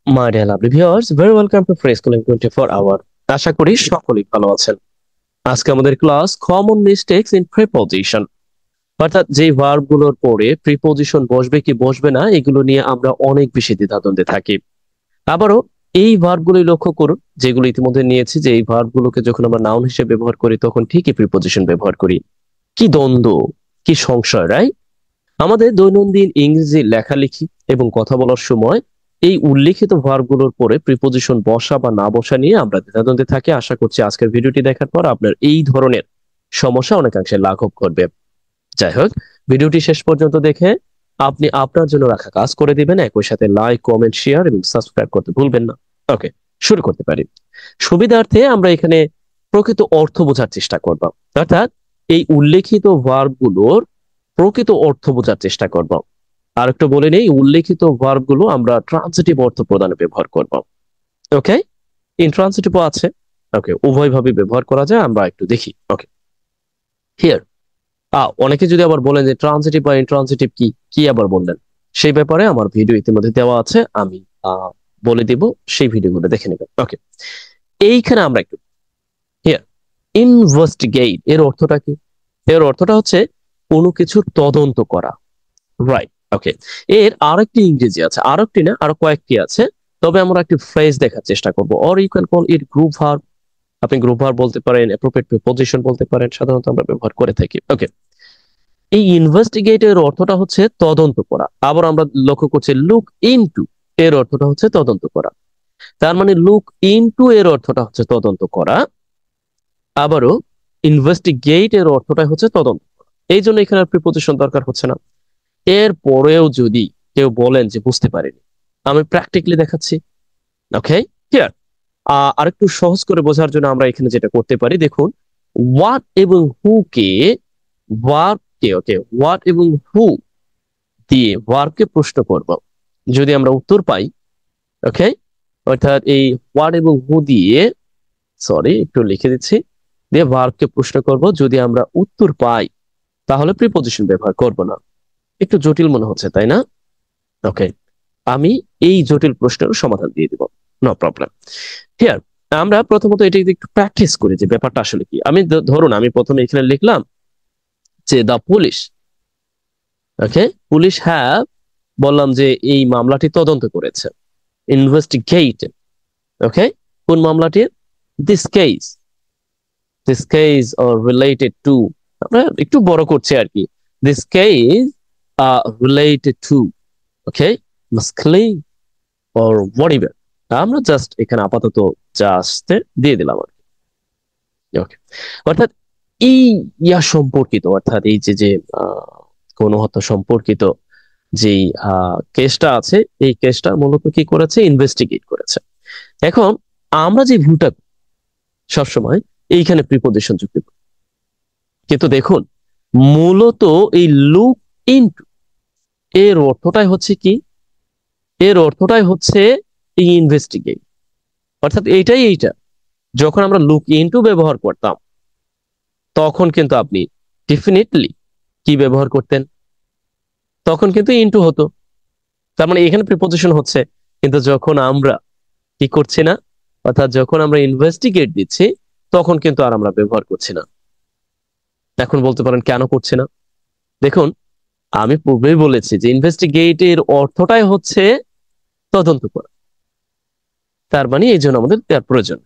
My dear lovely viewers, very welcome to Free Schooling 24 Hour. আশা করি সকলেই ভালো আছেন। আজকে আমাদের class common mistakes in preposition, অর্থাৎ যে ভার্ব গুলোর পরে প্রিপোজিশন বসবে কি বসবে না এগুলো নিয়ে আমরা অনেক বেশি দ্বিধাদ্বন্দ্বে থাকি। আবারও এই ভার্ব গুলোই লক্ষ্য করুন যেগুলো ইতিমধ্যে নিয়েছি, যে এই ভার্ব গুলোকে যখন আমরা নাউন হিসেবে ব্যবহার করি তখন ঠিকই প্রিপোজিশন ব্যবহার করি। কি দ্বন্দ্ব, কি সংশয়, রাইট? আমাদের দৈনন্দিন ইংরেজি লেখালেখি এবং কথা বলার সময় এই উল্লেখিত ভার্বগুলোর পরে প্রিপোজিশন বসা বা না বসা নিয়ে আমরা দ্বিধাদ্বন্দ্বে থাকি। আশা করছি আজকের ভিডিওটি দেখার পর আপনার এই ধরনের সমস্যা অনেকাংশে লাঘব করবে। যাই হোক, ভিডিওটি শেষ পর্যন্ত দেখে আপনি আপনার জন্য রাখা কাজ করে দিবেন, একই সাথে লাইক, কমেন্ট, শেয়ার এবং সাবস্ক্রাইব করতে ভুলবেন না। ওকে, শুরু করতে পারি। সুবিধার্থে আমরা এখানে প্রকৃত অর্থ বোঝার চেষ্টা করব, অর্থাৎ এই উল্লেখিত ভার্বগুলোর প্রকৃত অর্থ বোঝার চেষ্টা করব। আর একটু বলে নেই, উল্লেখিত ভার্ব গুলো আমরা ট্রান্সিটিভ অর্থ প্রদানে ব্যবহার করব। ওকে, ইনট্রান্সিটিভও আছে। ওকে, উভয় ভাবে ব্যবহার করা যায়, আমরা একটু দেখি। ওকে, হিয়ার অনেকে যদি আবার বলেন যে ট্রান্সিটিভ বা ইনট্রান্সিটিভ কি কি আবার বললেন, সেই ব্যাপারে আমার ভিডিও ইতিমধ্যে দেওয়া আছে, আমি বলে দিব, সেই ভিডিওগুলো দেখে নেবেন। ওকে, এইখানে আমরা একটু হিয়ার ইনভেস্টিগেট এর অর্থটা কি? এর অর্থটা হচ্ছে কোনো কিছুর তদন্ত করা, রাইট? ওকে, এর আরেকটি ইংরেজি আছে, আরেকটি না আরো কয়েকটি আছে, তবে আমরা একটি ফ্রেজ দেখার চেষ্টা করব। Or you can call it group verb. আপনি গ্রুপ ভার্ব বলতে পারেন, অ্যাপ্রোপ্রিয়েট প্রিপোজিশন বলতে পারেন, সাধারণত আমরা ব্যবহার করে থাকি। ওকে, এই ইনভেস্টিগেট এর অর্থটা হচ্ছে তদন্ত করা। আবার আমরা লক্ষ্য করছি লুক ইনটু এর অর্থটা হচ্ছে তদন্ত করা। তার মানে লুক ইনটু এর অর্থটা হচ্ছে তদন্ত করা, আবারও ইনভেস্টিগেট এর অর্থটা হচ্ছে তদন্ত করা। এই জন্য এখানে প্রিপোজিশন দরকার হচ্ছে না। এর পরেও যদি কেউ বলেন যে বুঝতে পারেনি, আমি প্র্যাকটিক্যালি দেখাচ্ছি। ওকে, ক্লিয়ার? আরেকটু সহজ করে বোঝার জন্য আমরা এখানে যেটা করতে পারি, দেখুন, হোয়াট এবং হু কে ভার্বকে, ওকে, হোয়াট এবং হু দিয়ে ভার্বকে প্রশ্ন করব। যদি আমরা উত্তর পাই, ওকে, অর্থাৎ এই হোয়াট এবং হু দিয়ে, সরি একটু লিখে দিচ্ছি, দিয়ে ভার্বকে প্রশ্ন করব, যদি আমরা উত্তর পাই তাহলে প্রিপোজিশন ব্যবহার করব না। একটু জটিল মনে হচ্ছে, তাই না? ওকে, আমি এই জটিল প্রশ্নের সমাধান দিয়ে দিব, নো প্রবলেম। হিয়ার আমরা প্রথমত এটি একটু প্র্যাকটিস করি যে ব্যাপারটা আসলে কি। আমি ধরুন আমি প্রথমে এখানে লিখলাম যে দা পুলিশ, ওকে, পুলিশ হ্যাভ, বললাম যে এই মামলাটি তদন্ত করেছে, ইনভেস্টিগেট। ওকে, কোন মামলাটি? This case, this case or related to, আমরা একটু বড় করছি আর কি, this case related to, okay, mostly or whatever. আমরা জাস্ট এখানে আপাতত জাস্ট দিয়ে দিলাম আর কি। ওকে, অর্থাৎ এই সম্পর্কিত, অর্থাৎ এই যে যে কোন হত্যা সম্পর্কিত যেই কেসটা আছে, এই কেসটা মূলত কি করেছে? ইনভেস্টিগেট করেছে। এখন আমরা যে ভুলটা সবসময় এইখানে প্রিপোজিশন যুক্ত করি, কিন্তু দেখুন মূলত এই লুক ইনটু এর অর্থটাই হচ্ছে কি? এর অর্থটাই হচ্ছে ইনভেস্টিগেট, অর্থাৎ এইটা যখন আমরা লুক ইনটু ব্যবহার করতাম তখন কিন্তু আপনি ডেফিনেটলি কি ব্যবহার করতেন? তখন কিন্তু ইনটু হতো, তার মানে এখানে প্রিপোজিশন হচ্ছে। কিন্তু যখন আমরা কি করছি না, অর্থাৎ যখন আমরা ইনভেস্টিগেট দিচ্ছি তখন কিন্তু আর আমরা ব্যবহার করছি না। এখন বলতে পারেন কেন করছি না? দেখুন, আমি পূর্বেই বলেছি যে ইনভেস্টিগেট এর অর্থটাই হচ্ছে তদন্ত করা, তার মানে এই জন্য আমাদের তার প্রয়োজন।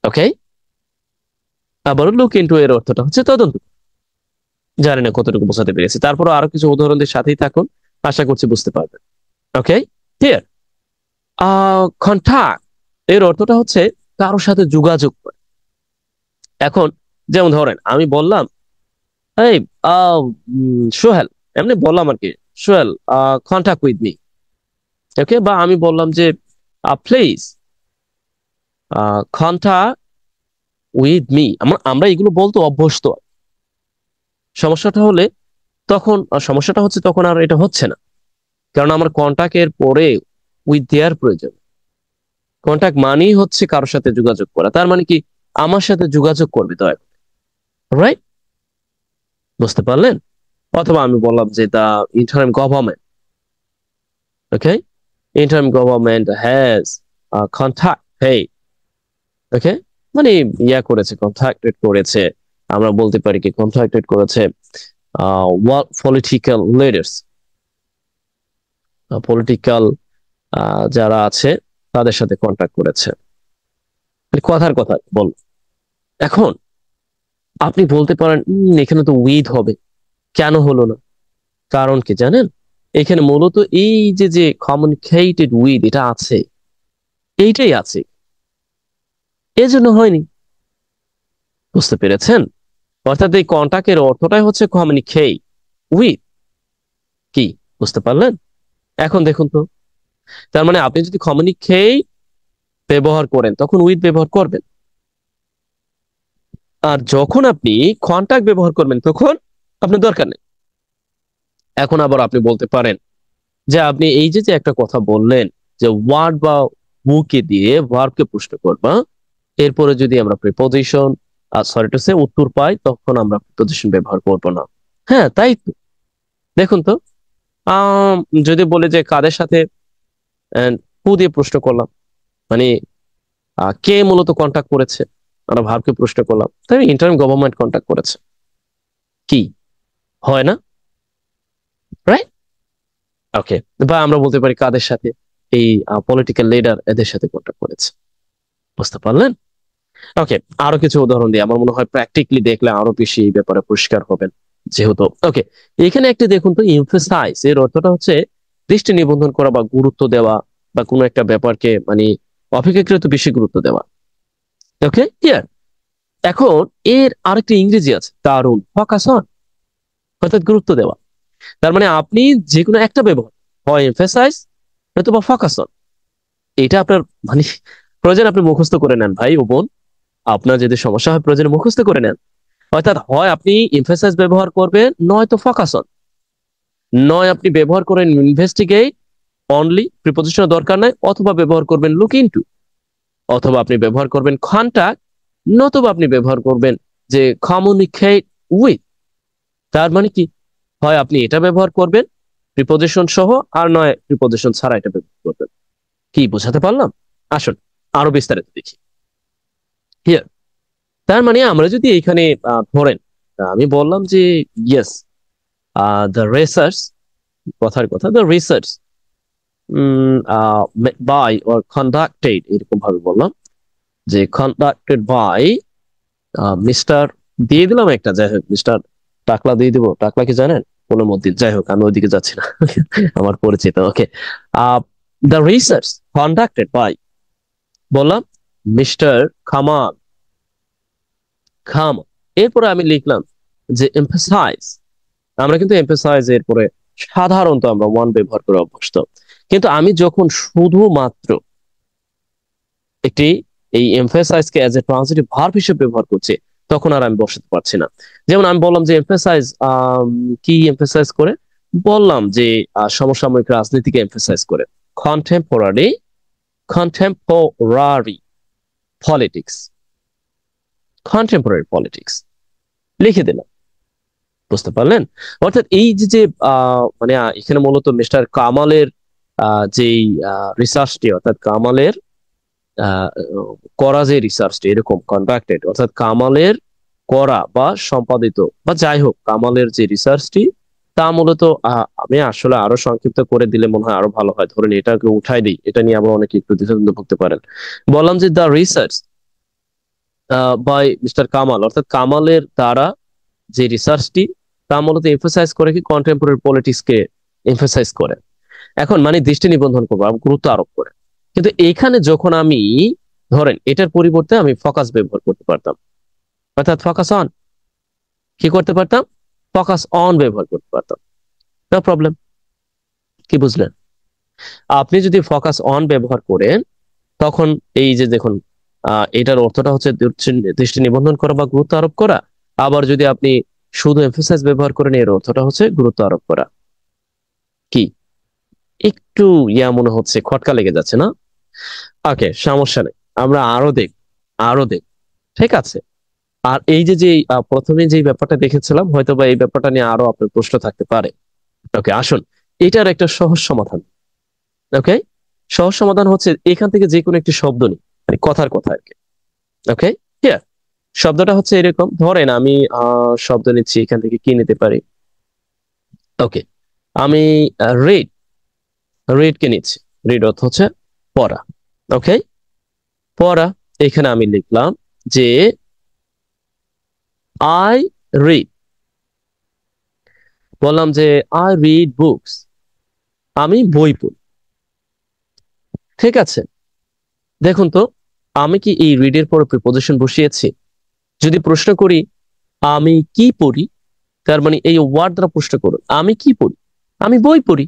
ওকে, আবারও লুক ইনটু এর অর্থটা হচ্ছে তদন্ত। জানি না কতটুকু বোঝাতে পেরেছি, তারপরও আরো কিছু উদাহরণের সাথেই থাকুন, আশা করছি বুঝতে পারবেন। ওকে, ক্লিয়ার? কন্টাক্ট এর অর্থটা হচ্ছে কারোর সাথে যোগাযোগ করা। এখন যেমন ধরেন আমি বললাম এই সোহেল, এমনি বললাম আর কি, সোহেল কন্টাক্ট উইথ মি। ওকে, বা আমি বললাম যে প্লিজ কন্টাক্ট উইথ মি। আমরা এগুলো বলতে অভ্যস্ত। সমস্যাটা হলে তখন সমস্যাটা হচ্ছে তখন আর এটা হচ্ছে না, কারণ আমার কন্টাক্টের পরে উইথ দেয়ার প্রয়োজন। কন্টাক্ট মানেই হচ্ছে কারোর সাথে যোগাযোগ করা, তার মানে কি আমার সাথে যোগাযোগ করবে দয়া করে, রাইট? বুঝতে পারলেন? অথবা আমি বললাম যে the interim government, okay, interim government has contacted, okay, মানে করেছে, কন্ট্রাক্টেড করেছে, আমরা বলতে পারি কি কন্ট্রাক্টেড করেছে পলিটিক্যাল লিডার্স, পলিটিক্যাল যারা আছে তাদের সাথে কন্ট্যাক্ট করেছে, মানে কথার কথা বল। এখন আপনি বলতে পারেন এখানে তো উইথ হবে, কেন হলো না? কারণ কি জানেন, এখানে মূলত এই যে যে কমিউনিকেটেড উইথ এটা আছে, এইটাই আছে, এজন্য হয়নি। বুঝতে পেরেছেন? অর্থাৎ এই কন্টাক্টের অর্থটাই হচ্ছে কমিউনিকেট উইথ, কি বুঝতে পারলেন? এখন দেখুন তো, তার মানে আপনি যদি কমিউনিকেট ব্যবহার করেন তখন উইথ ব্যবহার করবেন, আর যখন আপনি কন্টাক্ট ব্যবহার করবেন তখন আপনার দরকার নেই। এখন আবার আপনি বলতে পারেন যে আপনি এই যে যে একটা কথা বললেন যে ওয়ার্ড বা কে দিয়ে ভার্বকে প্রশ্ন করবা, এরপরে যদি আমরা প্রিপোজিশন সরি টু সে উত্তর পাই তখন আমরা প্রিপোজিশন ব্যবহার করব না। হ্যাঁ তাই তো, দেখুন তো, আম, যদি বলে যে কাদের সাথে হু দিয়ে প্রশ্ন করলাম, মানে কে মূলত কন্টাক্ট করেছে, আমরা ভার্বকে প্রশ্ন করলাম, তাই ইন্টারিম গভর্নমেন্ট কন্টাক্ট করেছে, কি হয় না, রাইট? ওকে, বা আমরা বলতে পারি কাদের সাথে, এই পলিটিক্যাল লিডার এদের সাথে কন্টাক্ট করেছে। বুঝতে পারলেন? ওকে, আরো কিছু উদাহরণ দিই, আমার মনে হয় প্র্যাকটিক্যালি দেখলে আরো বেশি এই ব্যাপারে পরিষ্কার হবেন। যেহেতু ওকে, এখানে একটি দেখুন তো, এমফাসাইজ এর অর্থটা হচ্ছে দৃষ্টি নিবন্ধন করা বা গুরুত্ব দেওয়া, বা কোনো একটা ব্যাপারকে মানে অপেক্ষাকৃত বেশি গুরুত্ব দেওয়া। Okay clear? এখন এর আরেকটি ইংরেজি আছে, দারুন, ফোকাস অন, অর্থাৎ গুরুত্ব দেওয়া। তার মানে আপনি যে কোনো একটা ব্যবহার, হয় এমফাসাইজ নয়তো বা ফোকাস অন, এটা আপনার মানে প্রয়োজন আপনি মুখস্থ করে নেন ভাই ও বোন, আপনার যদি সমস্যা হয় প্রয়োজনে মুখস্থ করে নেন। অর্থাৎ হয় আপনি এমফাসাইজ ব্যবহার করবেন, নয়তো ফোকাস অন, নয় আপনি ব্যবহার করেন ইনভেস্টিগেট অনলি, প্রিপোজিশনের দরকার নাই, অথবা ব্যবহার করবেন লুক ইনটু, অথবা আপনি ব্যবহার করবেন কন্টাক্ট, নতুবা আপনি ব্যবহার করবেন যে কমিউনিকেট উইথ। তার মানে কি, হয় আপনি এটা ব্যবহার করবেন প্রিপোজিশন সহ, আর নয় প্রিপোজিশন ছাড়া এটা ব্যবহার করবেন। কি বোঝাতে পারলাম? আসুন আরো বিস্তারিত দেখি। হিয়ার, তার মানে আমরা যদি এইখানে ধরেন, আমি বললাম যে ইয়েস, দ্য রিসার্চ, কথার কথা, the research by or conducted, এরকম ভাবে বললাম যে কন্ডাক্টেড বাই মিস্টার, দিয়ে দিলাম একটা, যাই হোক মিস্টার টাকলা দিয়ে দিব, টাকলা কি জানেন, মধ্যে, যাই হোক আমি ওইদিকে যাচ্ছি না আমার পরিচিত। ওকে, দ্য রিসার্চ কন্ডাক্টেড বাই, বললাম মিস্টার খামাল, খাম, এরপরে আমি লিখলাম যে এমফাসাইজ। আমরা কিন্তু এমফাসাইজ এরপরে সাধারণত আমরা ওয়ান ব্যবহার করে অভ্যস্ত, কিন্তু আমি যখন শুধুমাত্র একটি এই এমফাসাইজকে অ্যাজ এ ট্রান্সিটিভ ভার্ব হিসেবে ব্যবহার করছি, তখন আর আমি বসাতে পারছি না। যেমন আমি বললাম যে এমফাসাইজ, কি এমফাসাইজ করে, বললাম যে সমসাময়িক রাজনীতিকে এমফাসাইজ করে, contemporary, contemporary politics, contemporary politics লিখে দিলাম। বুঝতে পারলেন? অর্থাৎ এই যে যে মানে এখানে মূলত মিস্টার কামালের যেই রিসার্চটি, অর্থাৎ কামালের আহ, করা যে রিসার্চটি এরকম কন্ডাক্টেড, অর্থাৎ কামালের করা বা সম্পাদিত বা যাই হোক কামালের যে রিসার্চটি, তা মূলত আমি আসলে আরো সংক্ষিপ্ত করে দিলে মনে হয় আরো ভালো হয়, ধরেন এটাকে উঠাই দিই, এটা নিয়ে আবার অনেকে একটু দ্বিধাদ্বন্দ্বে ভুগতে পারেন। বললাম যে the research by mister Kamal, অর্থাৎ কামালের দ্বারা যে রিসার্চটি, তা মূলত এমফাসাইজ করে কি কন্টেম্পোরারি পলিটিক্স কে এমফাসাইজ করে। এখন মানে দৃষ্টি নিবন্ধন করবো, গুরুত্ব আরোপ করে। কিন্তু এখানে যখন আমি ধরেন এটার পরিবর্তে আমি ফোকাস ব্যবহার করতে পারতাম, অর্থাৎ ফোকাস অন, কি করতে পারতাম, ফোকাস অন ব্যবহার করতে পারতাম, নো প্রবলেম। কি বুঝলেন? আপনি যদি ফোকাস অন ব্যবহার করেন তখন এই যে দেখুন, এটার অর্থটা হচ্ছে দৃষ্টি নিবন্ধন করা বা গুরুত্ব আরোপ করা। আবার যদি আপনি শুধু এমফাসাইজ ব্যবহার করেন, এর অর্থটা হচ্ছে গুরুত্ব আরোপ করা। কি একটু মনে হচ্ছে খটকা লেগে যাচ্ছে না? ওকে, সমস্যা নেই, আমরা আরো দেখ, আরো দেখ, ঠিক আছে। আর এই যে যে প্রথমে যে ব্যাপারটা দেখেছিলাম, হয়তো বা এই ব্যাপারটা নিয়ে আপনার প্রশ্ন থাকতে পারে। ওকে, আসুন এটার একটা সহজ সমাধান। ওকে, সহজ সমাধান হচ্ছে এখান থেকে যে কোনো একটি শব্দ নিই, মানে কথার কথা আর কি। ওকে, ক্লিয়ার? শব্দটা হচ্ছে এরকম, ধরেন আমি শব্দ নিচ্ছি, এখান থেকে কি নিতে পারি? ওকে, আমি রিড, রিড কে নিচ্ছি। রিড অর্থ হচ্ছে পড়া। ওকে, পড়া। এখানে আমি লিখলাম যে আই রিড, বললাম যে আই রিড বুকস, আমি বই পড়ি। ঠিক আছে, দেখুন তো আমি কি এই রিডের পরে প্রিপোজিশন বসিয়েছি? যদি প্রশ্ন করি আমি কি পড়ি, তার মানে এই ওয়ার্ড দ্বারা প্রশ্ন করুন আমি কি পড়ি, আমি বই পড়ি,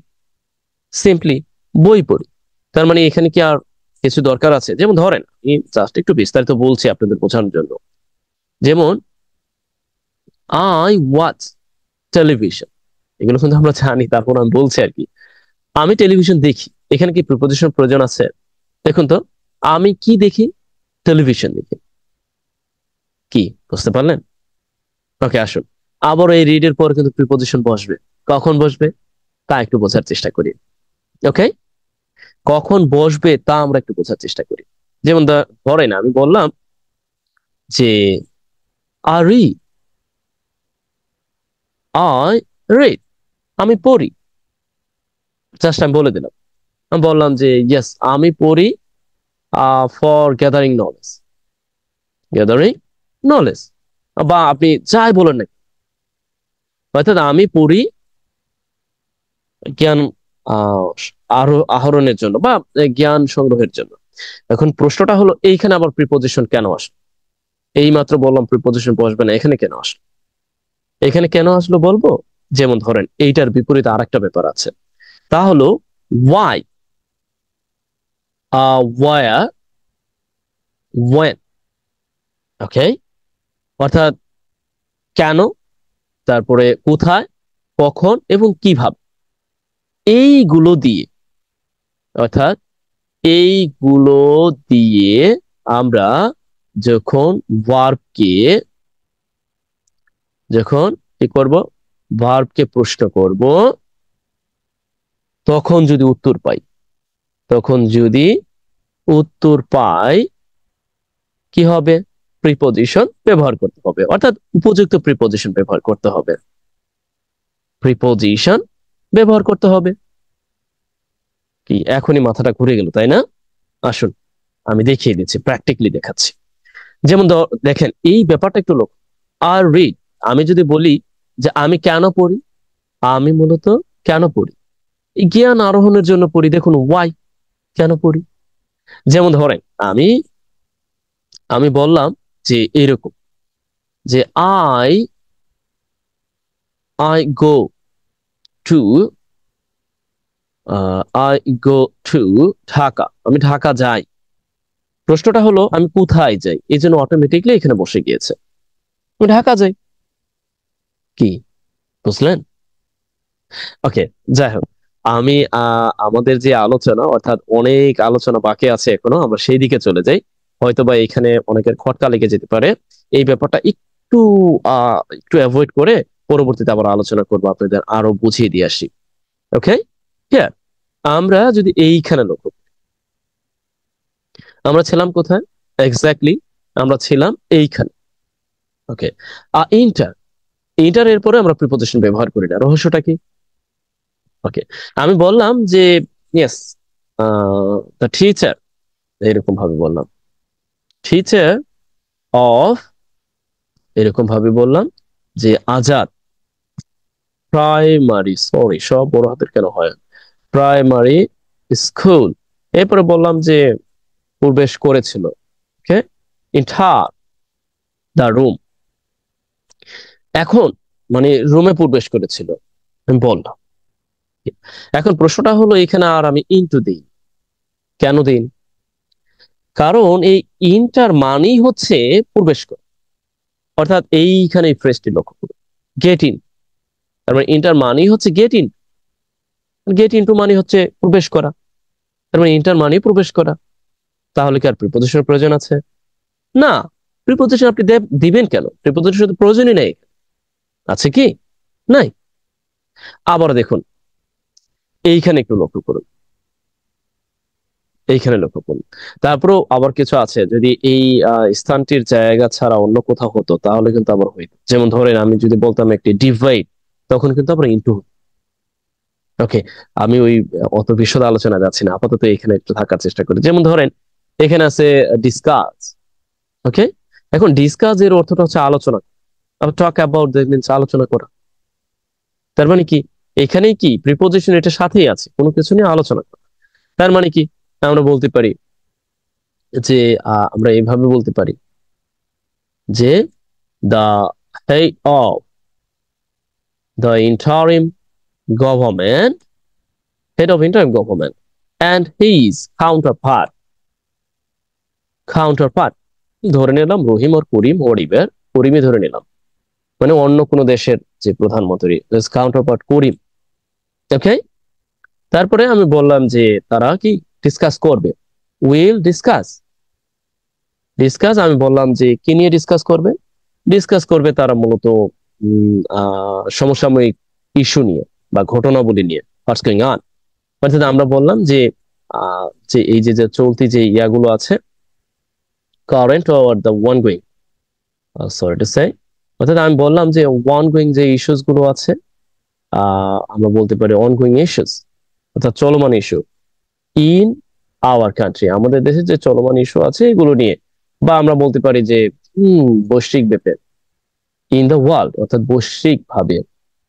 সিম্পলি বই পড়ি। তার মানে এখানে কি আর কিছু দরকার আছে? যেমন ধরেন আমি জাস্ট একটু বিস্তারিত বলছি আপনাদের বোঝানোর জন্য। যেমন আই ওয়াচ টেলিভিশন, এগুলো কিন্তু আমরা জানি, তারপর আমি বলছি আর কি। আমি টেলিভিশন দেখি, এখানে কি প্রিপোজিশন প্রয়োজন আছে? দেখুন তো, আমি কি দেখি? টেলিভিশন দেখি। কি বুঝতে পারলেন? ওকে, আসুন আবার এই রিড এর পর কিন্তু প্রিপোজিশন বসবে। কখন বসবে তা একটু বোঝার চেষ্টা করি। ওকে, কখন বসবে তা আমরা একটু বোঝার চেষ্টা করি। যেমন ধরেন আমি বললাম যে আই আই রিড, আমি পড়ি। জাস্ট আমি বলে দিলাম, আমি বললাম যে ইয়েস আমি পড়ি for gathering knowledge, gathering knowledge, বা আপনি যাই বলেন না, অর্থাৎ আমি পড়ি জ্ঞান আহ আরো আহরণের জন্য বা জ্ঞান সংগ্রহের জন্য। এখন প্রশ্নটা হলো এইখানে আবার প্রিপোজিশন কেন আসলো? এই মাত্র বললাম প্রিপোজিশন বসবে না, এখানে কেন আসলো? এখানে কেন আসলো বলবো। যেমন ধরেন এইটার বিপরীতে আরেকটা ব্যাপার আছে, তা হলো ওয়াই, ওয়ার, ওয়েন। ওকে, অর্থাৎ কেন, তারপরে কোথায়, কখন এবং কিভাবে, এইগুলো দিয়ে, অর্থাৎ এইগুলো দিয়ে আমরা যখন ভার্বকে, যখন কি করব, ভার্বকে প্রশ্ন করব, তখন যদি উত্তর পাই, তখন যদি উত্তর পাই, কি হবে? প্রিপোজিশন ব্যবহার করতে হবে, অর্থাৎ উপযুক্ত প্রিপোজিশন ব্যবহার করতে হবে, প্রিপোজিশন ব্যবহার করতে হবে। কি এখনই মাথাটা ঘুরে গেল তাই না? আসুন আমি দেখিয়ে দিচ্ছি, প্র্যাকটিক্যালি দেখাচ্ছি। যেমন দেখেন এই ব্যাপারটা একটু লোক, আর রিড, আমি যদি বলি যে আমি কেন পড়ি, আমি মূলত কেন পড়ি? এই জ্ঞান আরোহণের জন্য পড়ি। দেখুন ওয়াই, কেন পড়ি। যেমন ধরেন আমি আমি বললাম যে এরকম যে I I go to I go to Dhaka, আমি ঢাকা যাই। প্রশ্নটা হলো আমি কোথায় যাই, এই জন্য অটোমেটিকলি এখানে বসে গিয়েছে, আমি ঢাকা যাই। কি বুঝলেন? ওকে, যাই হোক, আমি আমাদের যে আলোচনা, অর্থাৎ অনেক আলোচনা বাকি আছে এখনো, আমরা সেই দিকে চলে যাই। হয়তোবা এখানে অনেকের খটকা লেগে যেতে পারে, এই ব্যাপারটা একটু একটু অ্যাভয়েড করে পরবর্তীতে আবার আলোচনা করবো, আপনাদের আরো বুঝিয়ে দিয়ে আসি। ওকে, হ্যাঁ, আমরা যদি এইখানে লক্ষ্য করি, আমরা ছিলাম কোথায় এক্স্যাক্টলি? আমরা ছিলাম এইখানে। ওকে, ইন্টার, ইন্টার এর পরে আমরা প্রিপোজিশন ব্যবহার করি না, রহস্যটা কি? ওকে, আমি বললাম যে ইয়েস দ্য টিচার, এরকম ভাবে বললাম টিচার অফ, এরকম ভাবে বললাম যে আজাদ প্রাইমারি, সরি সব বড় হাতের কেন হয়, প্রাইমারি স্কুল। এরপরে বললাম যে প্রবেশ করেছিল, ওকে, ইন্টার দা রুম, এখন মানে রুমে প্রবেশ করেছিল, আমি বললাম। এখন প্রশ্নটা হলো এখানে আর আমি ইনটু দিই, কেন দিই? কারণ এই ইনটার মানেই হচ্ছে প্রবেশ করা, অর্থাৎ এইখানে এই ফ্রেজটি লক্ষ্য করুন, গেট ইন। তার মানে ইন্টার মানেই হচ্ছে গেট ইন, গেট ইনটু মানে হচ্ছে প্রবেশ করা, তার মানে ইন্টার মানে প্রবেশ করা। তাহলে কি আর প্রিপোজিশনের প্রয়োজন আছে? না, প্রিপোজিশন আপনি দিবেন কেন? প্রিপোজিশন তো প্রয়োজনই নেই, আছে কি? নাই। আবার দেখুন এইখানে একটু লক্ষ্য করুন, এইখানে লক্ষ্য করুন। তারপরেও আবার কিছু আছে, যদি এই স্থানটির জায়গা ছাড়া অন্য কোথাও হতো তাহলে কিন্তু আবার হইতো। যেমন ধরেন আমি যদি বলতাম একটি ডিভাইড, তখন কিন্তু আবার ইনটু। ওকে, আমি ওই অত বিশদ আলোচনা যাচ্ছি না, আপাতত এখানে একটু থাকার চেষ্টা করি। যেমন ধরেন এখানে আছে ডিসকাস। ওকে, এখন ডিসকাস এর অর্থটা হচ্ছে আলোচনা। টক অ্যাবাউট মিনস আলোচনা করা। তার মানে কি, এখানেই কি প্রিপোজিশন এটার সাথেই আছে, কোনো কিছু নিয়ে আলোচনা করা। তার মানে কি, আমরা বলতে পারি যে আমরা এইভাবে বলতে পারি যে the head of the interim government, head of interim government and his counterpart ধরে নিলাম রহিম আর করিম, ওরিবের করিমই ধরে নিলাম, মানে অন্য কোনো দেশের যে প্রধানমন্ত্রী, কাউন্টারপার্ট করিম। ওকে, তারপরে আমি বললাম যে তারা কি ডিসকাস করবে, উইল ডিসকাস। ডিসকাস আমি বললাম যে কি নিয়ে ডিসকাস করবে, ডিসকাস করবে তারা মূলত সমসাময়িক ইস্যু নিয়ে বা ঘটনাবলী নিয়ে, হোয়াটস গোয়িং অন। অর্থাৎ আমরা বললাম যে যে এই যে যে চলতি যে ইয়াগুলো আছে, current or the one going, sorry to সে, অর্থাৎ আমি বললাম যে ওয়ান গোয়িং যে ইস্যুস গুলো আছে, আমরা বলতে পারি অনগোয়িং ইস্যুস, অর্থাৎ চলমান ইস্যু ইন আওয়ার কান্ট্রি, আমাদের দেশে যে চলমান ইস্যু আছে এগুলো নিয়ে, বা আমরা বলতে পারি যে বৈশ্বিক ব্যাপার, ইন দ্য ওয়ার্ল্ড, অর্থাৎ বৈশ্বিক ভাবে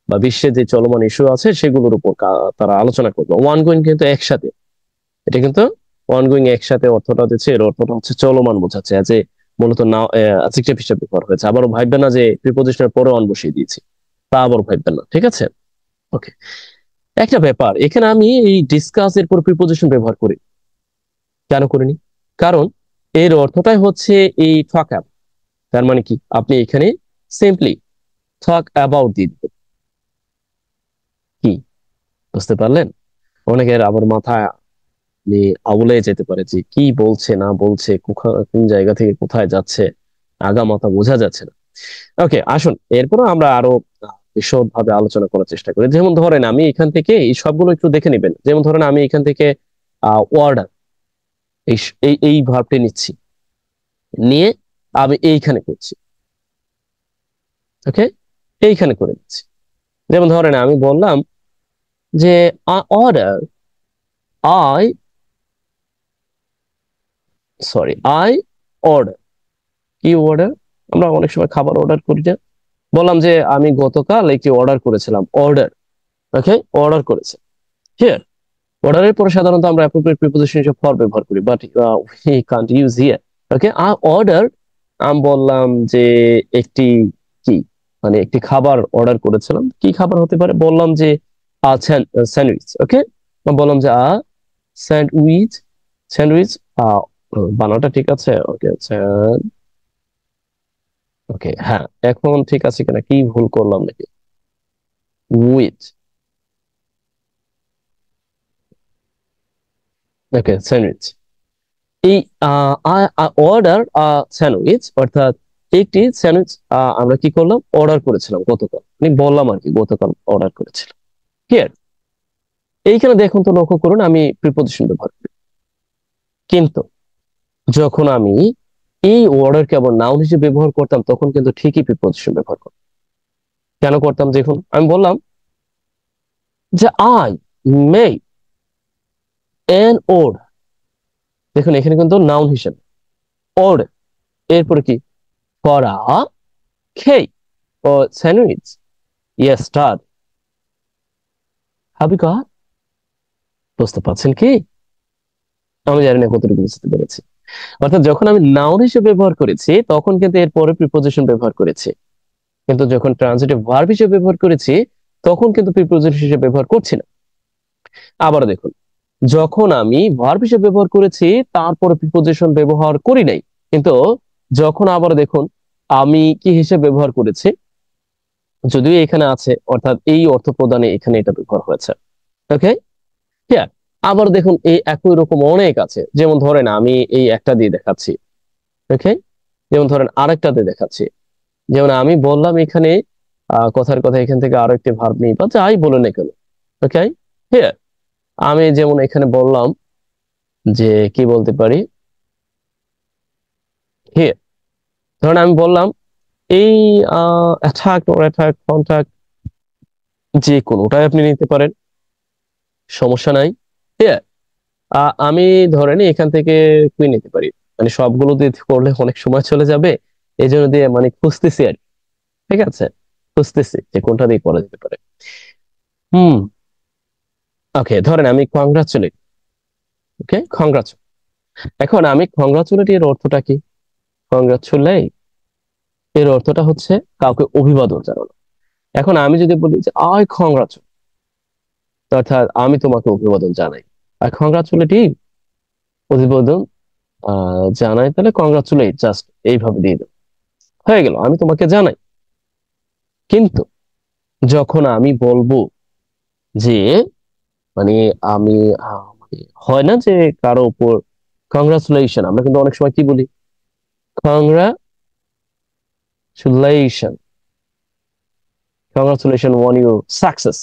বা বিশ্বে যে চলমান ইস্যু আছে সেগুলোর উপর তারা আলোচনা করবে। ওয়ান গোয়িং কিন্তু একসাথে, এটা কিন্তু ওয়ান গোয়িং একসাথে অর্থটা দিচ্ছে, এর অর্থটা হচ্ছে চলমান বোঝাচ্ছে, যে মূলত না অ্যাডজেক্টিভ হিসেবে ব্যবহার হয়েছে। আবারও ভাববেন না যে প্রিপোজিশনের পরে অন বসিয়ে দিয়েছি, তা আবার ভাববেন না, ঠিক আছে? ওকে, একটা ব্যাপার, এখানে আমি এই ডিসকাস এর পর প্রিপোজিশন ব্যবহার করি, কেন করিনি? কারণ এর অর্থটাই হচ্ছে এই টক অ্যাপ। তার মানে কি, আপনি এখানে সিম্পলি টক অ্যাবাউট দিয়ে দিবেন। কি বুঝতে পারলেন? অনেকের আবার মাথা আউলে যেতে পারে যে কি বলছে না বলছে, কোন জায়গা থেকে কোথায় যাচ্ছে, আগা মাথা বোঝা যাচ্ছে না। ওকে, আসুন এরপরও আমরা আরো বিশদ ভাবে আলোচনা করার চেষ্টা করি। যেমন ধরেন আমি এখান থেকে এই সবগুলো একটু দেখে নেবেন। যেমন ধরেন আমি এখান থেকে অর্ডার, এই ভার্বটি নিচ্ছি, নিয়ে আমি এইখানে করছি। ওকে, এইখানে করে দিচ্ছি। যেমন ধরেন আমি বললাম যে order I sorry I order, কি অর্ডার, আমরা অনেক সময় খাবার অর্ডার করি না, বললাম যে আমি গতকাল একটি অর্ডার করেছিলাম, অর্ডার। ওকে, অর্ডার করেছে। হিয়ার অর্ডারের পরে সাধারণত আমরা অ্যাপ্রোপ্রিয়েট প্রিপোজিশন হিসেবে ফর ব্যবহার করি, but we can't use here. Okay, order, আমি বললাম যে একটি কি, মানে একটি খাবার অর্ডার করেছিলাম, কি খাবার হতে পারে, বললাম যে স্যান্ডউইচ। ওকে, বললাম যে স্যান্ডউইচ, স্যান্ডউইচ, বানানটা ঠিক আছে? ওকে, ওকে, হ্যাঁ, এখন ঠিক আছে কিনা, কি ভুল করলাম নাকি? With, okay, sandwich. এই অর্ডার স্যান্ডউইচ, অর্থাৎ একটি স্যান্ডউইচ আমরা কি করলাম, অর্ডার করেছিলাম গতকাল, মানে বললাম আর কি গতকাল অর্ডার করেছিলাম। ক্লিয়ার? এইখানে দেখুন তো, লক্ষ্য করুন আমি প্রিপোজিশন ব্যবহার করি, কিন্তু যখন আমি এই অর্ডারকে আবার নাউন হিসেবে ব্যবহার করতাম তখন কিন্তু ঠিকই প্রিপোজিশন ব্যবহার করতাম। কেন করতাম দেখুন, আমি বললাম যে আই মেড এন অর্ডার, দেখুন এখানে কিন্তু নাউন হিসেবে অর্ডার, এরপরে কি, ফর আ কেক ও sandwich yesterday, have you got? বুঝতে পারছেন কি? আমি জানি না কতটুকু বুঝতে পেরেছি। অর্থাৎ যখন আমি নাউন হিসেবে ব্যবহার করেছি তখন কিন্তু এর পরে প্রিপোজিশন ব্যবহার করেছি, কিন্তু যখন ট্রান্সিটিভ ভার্ব হিসেবে ব্যবহার করেছি তখন কিন্তু প্রিপোজিশন হিসেবে ব্যবহার করছি না। আবার দেখুন, যখন আমি ভার্ব হিসেবে ব্যবহার করেছি তারপরে প্রিপোজিশন ব্যবহার করি নাই, কিন্তু যখন আবার দেখুন আমি কি হিসেবে ব্যবহার করেছি, যদিও এখানে আছে, অর্থাৎ এই অর্থ প্রদানে এখানে এটা ব্যবহার হয়েছে। ওকে, হ্যাঁ, আবার দেখুন এই একই রকম অনেক আছে। যেমন ধরেন আমি এই একটা দিয়ে দেখাচ্ছি। ওকে, যেমন ধরেন আরেকটা দিয়ে দেখাচ্ছি। যেমন আমি বললাম এখানে কথার কথা এখান থেকে আরো একটি ভার্ব নেই বা যাই বলে না কেন। ওকে, হ্যাঁ, আমি যেমন এখানে বললাম যে কি বলতে পারি, here ধরুন আমি বললাম এই অ্যাটাক অর অ্যাটাক কন্টাক্ট যে কোনোটাই আপনি নিতে পারেন, সমস্যা নাই। here আমি ধরেন এখান থেকে কুই নিতে পারি, মানে সবগুলো দিয়ে করলে অনেক সময় চলে যাবে, এই জন্য দিয়ে মানে খুঁজতেছি আর কি। ঠিক আছে, খুঁজতেছি যে কোনটা দিয়ে করা যেতে পারে। হুম, ওকে, ধরেন আমি কংগ্রাচুলেট। ওকে, কংগ্রাচুলেট। এখন আমি কংগ্রাচুলেট এর অর্থটা কি? কংগ্রাচুলেট এর অর্থটা হচ্ছে কাউকে অভিবাদন জানানো। এখন আমি যদি বলি যে আই কংগ্রাচুলেট, অর্থাৎ আমি তোমাকে অভিবাদন জানাই, আই কংগ্রাচুলেট ইউ, অভিবাদন জানাই, তাহলে কংগ্রাচুলেট জাস্ট এইভাবে দিয়ে দেবো, হয়ে গেল, আমি তোমাকে জানাই। কিন্তু যখন আমি বলবো যে মানে আমি মানে হয় না যে কারো উপর কংগ্রাচুলেশন, আমরা কিন্তু অনেক সময় কি বলি, congratulation, congratulation on your success,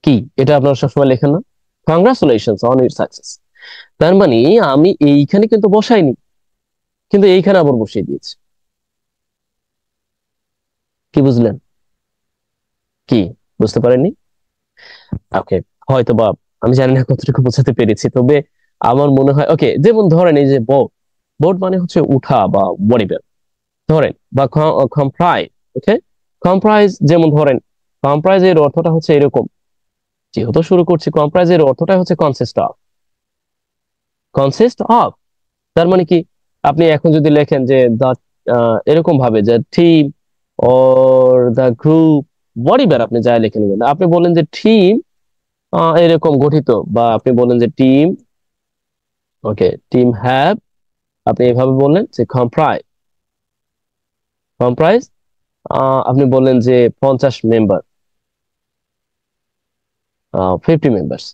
কি এটা আপনারা সবসময় লেখেন না, কংগ্রাচুলেশন অন ইউর সাকসেস। তার মানে আমি এইখানে কিন্তু বসাইনি, কিন্তু এইখানে আবার বসিয়ে দিয়েছি। কি বুঝলেন? কি বুঝতে পারেননি? ওকে, হয়তো বা আমি জানি না কতটুকু বোঝাতে পেরেছি, তবে আমার মনে হয় ওকে। যেমন ধরেন এই যে বোর্ড, বোর্ড মানে হচ্ছে উঠা বা বডিবেল, ধরেন বা কম্প্রাইজ। ওকে, কম্প্রাইজ, যেমন ধরেন কম্প্রাইজ এর অর্থটা হচ্ছে এরকম, যেহেতু শুরু করছি, কম্প্রাইজ এর অর্থটা হচ্ছে কনসিস্ট অফ, কনসিস্ট অফ। তার মানে কি, আপনি এখন যদি লেখেন যে দা, এরকম ভাবে যে টিম অর দা গ্রুপ, বডিবেল আপনি যাই লেখেন না কেন, আপনি বলেন যে টিম এরকম গঠিত, বা আপনি বলেন যে টিম, ওকে, টিম হ্যাভ, আপনি এভাবে বললেন যে কম্প্রাইজ, কম্প্রাইজ আপনি বললেন যে 50 মেম্বার, 50 মেম্বার্স।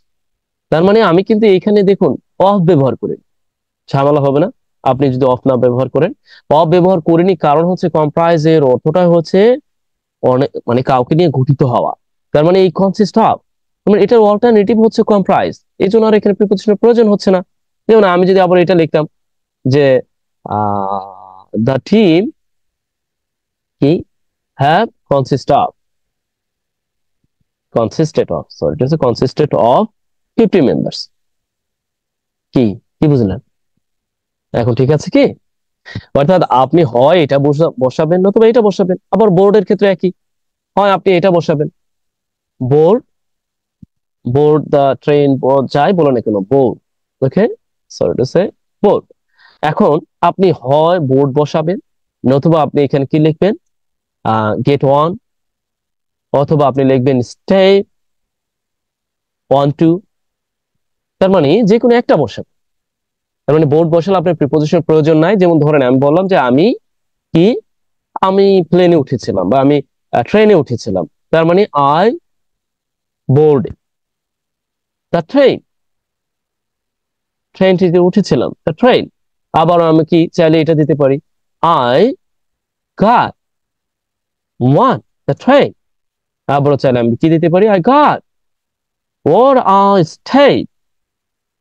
তার মানে আমি কিন্তু এখানে দেখুন অফ ব্যবহার করি, ঝামেলা হবে না আপনি যদি অফ না ব্যবহার করেন। অফ ব্যবহার করিনি কারণ হচ্ছে কম্প্রাইজ এর অর্থটা হচ্ছে অনেক মানে কাউকে নিয়ে গঠিত হওয়া। তার মানে এই কনসিস্ট অফ, মানে এটার অল্টারনেটিভ হচ্ছে কম্প্রাইজ, এই জন্য আর এখানে প্রিপোজিশনের প্রয়োজন হচ্ছে না। যেমন আমি যদি আবার এটা লিখতাম যে দ্য টিম কি have consist of, কনসিস্টেড of, sorry এটা হচ্ছে কনসিস্টেড অফ 50 মেম্বার্স। কি কি বুঝলেন? এখন ঠিক আছে কি? অর্থাৎ আপনি হয় এটা বসাবেন, নতুবা এটা বসাবেন। আবার বোর্ডের ক্ষেত্রে একই, হয় আপনি এটা বসাবেন, board, board the train, board যাই বলো না কেন, board. Okay, sorry to say board. এখন আপনি হয় বোর্ড বসাবেন, নতুবা আপনি এখানে কি লিখবেন, গেট ওয়ান, অথবা আপনি লিখবেন স্টে ওয়ান টু। তার মানে যে কোনো একটা বসাবেন। তার মানে বোর্ড বসালে আপনার প্রিপোজিশনের প্রয়োজন নাই। যেমন ধরেন আমি বললাম যে আমি কি, আমি প্লেনে উঠেছিলাম, বা আমি ট্রেনে উঠেছিলাম, তার মানে আই বোর্ড দ্য ট্রেন, ট্রেনটিতে উঠেছিলাম, দ্য ট্রেন। আবার আমি কি চাইলে এটা দিতে পারি, I got one the train. আবারও চাইলে আমি কি দিতে পারি, I got or I stay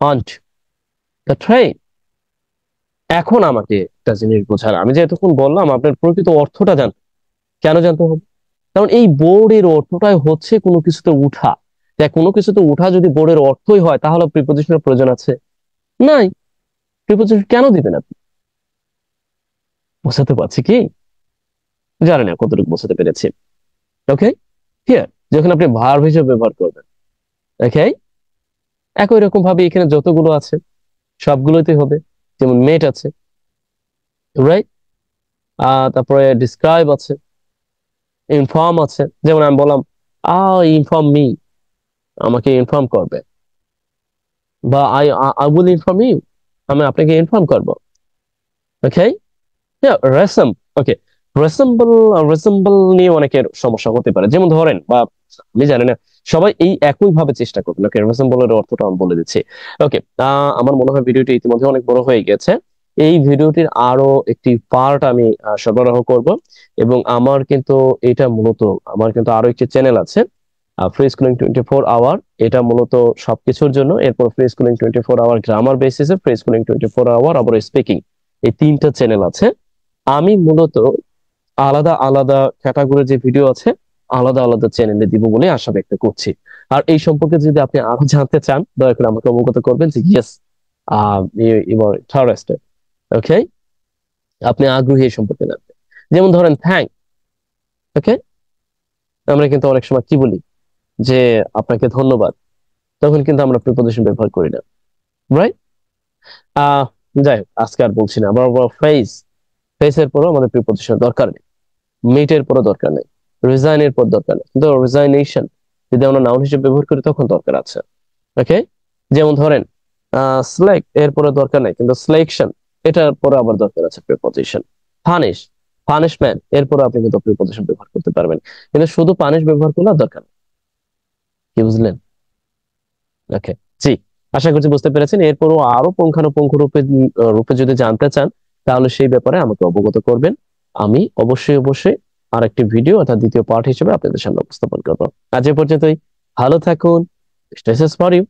on the train. এখন আমাকে একটা জিনিস বোঝার, আমি যে এতক্ষণ বললাম আপনার প্রকৃত অর্থটা জানতে, কেন জানতে হবে? কারণ এই বোর্ডের অর্থটাই হচ্ছে কোনো কিছুতে উঠা। দেখ, কোনো কিছুতে উঠা যদি বোর্ডের অর্থই হয়, তাহলে প্রিপোজিশনের প্রয়োজন আছে? নাই। প্রিপোজিশন কেন দিবেন আপনি? বোঝাতে পারছি কি? জানি না কতটুকু বোঝাতে পেরেছি। ওকে, হিয়ার যখন আপনি ভার্ব হিসেবে ব্যবহার করবেন, ওকে, একই রকম ভাবে এখানে যতগুলো আছে সবগুলোতে হবে। যেমন মেট আছে, রাইট, তারপরে ডিসক্রাইব আছে, ইনফর্ম আছে। যেমন আমি বললাম ইনফর্ম মি, আমাকে ইনফর্ম করবে, বা I I will inform you, আমি আপনাকে ইনফর্ম করবো। ওকে, রেসেম, ওকে, রেসেম্বল, রেসেম্বল নিয়ে অনেকের সমস্যা হতে পারে। যেমন ধরেন, বা আমি জানি না, সবাই এই একই ভাবে চেষ্টা করবেন। ওকে, রেসেম্বলের অর্থটা আমি বলে দিচ্ছি। ওকে, আমার মনে হয় ভিডিওটি ইতিমধ্যে অনেক বড় হয়ে গেছে। এই ভিডিওটির আরো একটি পার্ট আমি সরবরাহ করব, এবং আমার কিন্তু এটা মূলত, আমার কিন্তু আরো একটি চ্যানেল আছে, ফ্রি স্কুলিং 24 আওয়ার, এটা মূলত সবকিছুর জন্য। এরপর ফ্রি স্কুলিং 24 আওয়ার গ্রামার বেসিসে, ফ্রি স্কুলিং 24 আওয়ার আবার স্পিকিং, এই তিনটা চ্যানেল আছে। আমি মূলত আলাদা আলাদা ক্যাটাগরির যে ভিডিও আছে আলাদা আলাদা চ্যানেলে দিব বলে আশা ব্যক্ত করছি। আর এই সম্পর্কে যদি আপনি আরো জানতে চান, দয়া করে আমাকে অবগত করবেন যে ইয়েস ইউ আর ইন্টারেস্টেড। ওকে, আপনি আগ্রহী এই সম্পর্কে জানতে। যেমন ধরেন থ্যাংক, ওকে, আমরা কিন্তু অনেক সময় কি বলি যে আপনাকে ধন্যবাদ, তখন কিন্তু আমরা প্রিপোজিশন ব্যবহার করি না, রাইট? আহ যাই হোক, আজকে আর বলছি না। আবার ফেস, ফেসের পরও আমাদের প্রিপোজিশন দরকার নেই, মিটের পরও দরকার নেই, রিজাইনের পর দরকার নেই, কিন্তু রিজাইনেশন যদি আমরা নাউন হিসেবে ব্যবহার করি তখন দরকার আছে। ওকে, যেমন ধরেন সিলেক্ট, এর পরে দরকার নেই, কিন্তু সিলেকশন এটার পরে আবার দরকার আছে প্রিপোজিশন। পানিশ, পানিশমেন্ট, এরপরে আপনি কিন্তু প্রিপোজিশন ব্যবহার করতে পারবেন, কিন্তু শুধু পানিশ ব্যবহার করলে আর দরকার নেই। কি বুঝলেন? ওকে, জি, আশা করছি বুঝতে পেরেছেন। এরপরও আরো পুঙ্খানুপুঙ্খ রূপে রূপে যদি জানতে চান, তাহলে সেই ব্যাপারে আমাকে অবগত করবেন। আমি অবশ্যই অবশ্যই আরেকটি ভিডিও অর্থাৎ দ্বিতীয় পার্ট হিসেবে আপনাদের সামনে উপস্থাপন করবো। আজ এ পর্যন্তই, ভালো থাকুন। Stay safe for you.